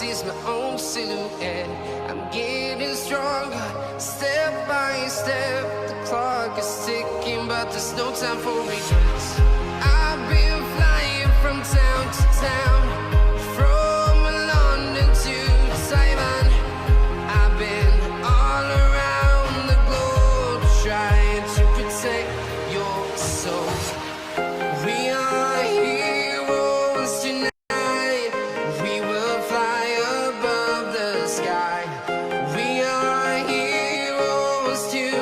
sees my own silhouette. I'm getting stronger, step by step. The clock is ticking, but there's no time for regrets. I've been flying from town to town, from London to Taiwan. I've been all around the globe trying to protect your soul. We are heroes tonight. We will fly above the sky. We are heroes tonight.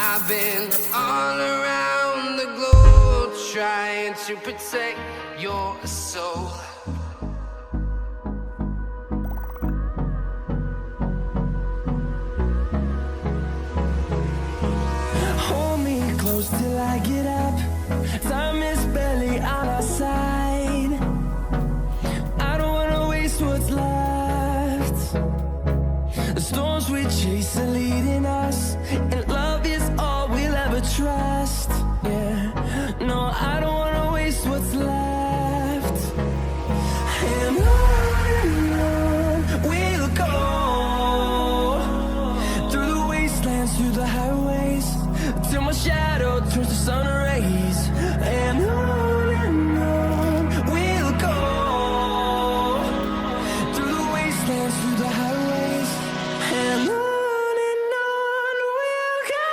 I've been all around the globe trying to protect your soul. Hold me close till I get up. Time is barely on our side. I don't wanna waste what's left. The storms we chase are leading us, and love is all we'll ever trust. Yeah, no, I don't wanna waste what's left. And on we'll go, through the wastelands, through the highways, till my shadow turns to sun rays. And on we'll go, through the wastelands, through the highways, and on we'll go.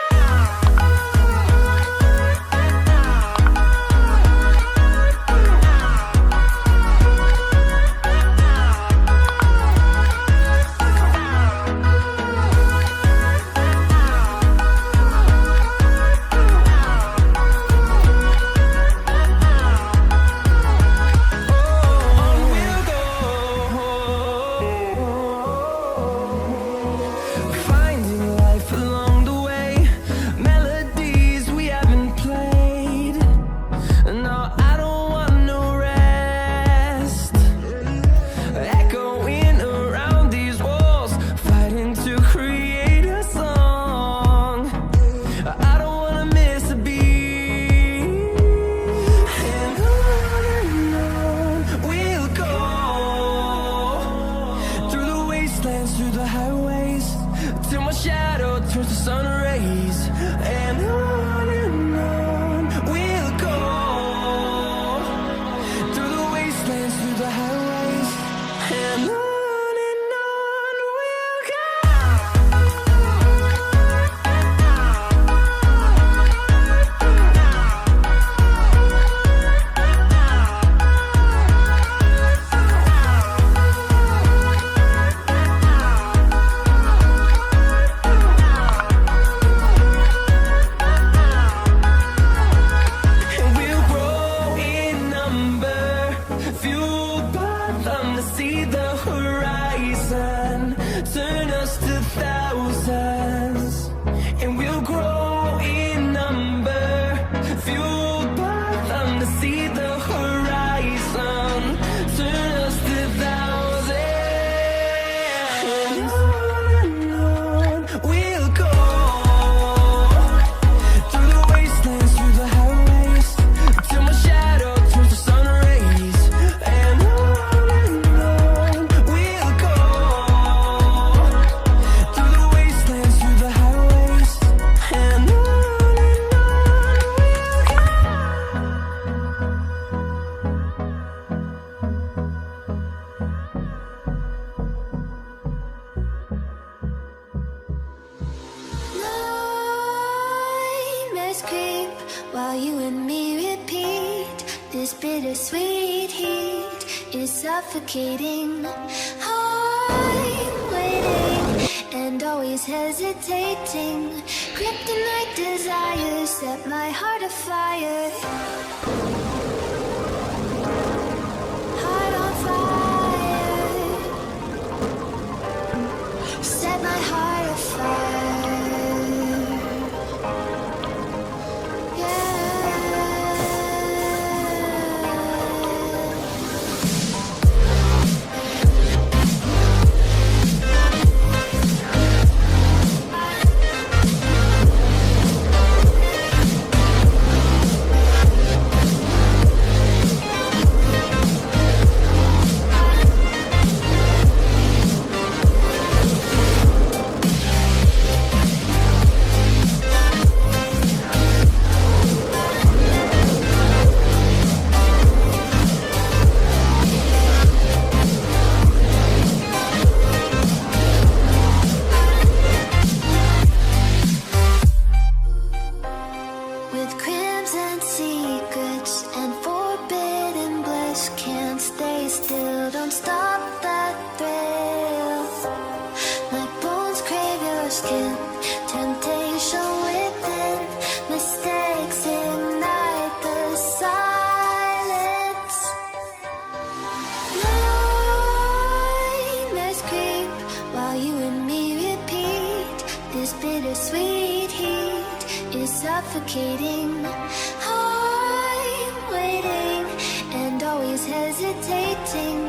And on we'll go. And we'll grow in number, fueled by them to see the horizon, turn us to thousands. And we'll grow in number, fueled by them to see the horizon, turn us to thousands. And on we'll go, through the wastelands, through the highways, till my shadow turns to sun rays. And on we'll go, through the wastelands, through the highways. And on we'll go. Nightmares creep while you and me repeat. This bittersweet heat is suffocating. I'm waiting and always hesitating. Kryptonite desires set my heart afire. Heart on fire. Set my heart afire. Yeah. With crimson secrets and forbidden bliss, can't stay still, don't stop that thrill. My bones crave your skin, temptation within, mistakes ignite the silence. Nightmares creep while you and me repeat. This bittersweet heat is suffocating. I'm waiting and always hesitating.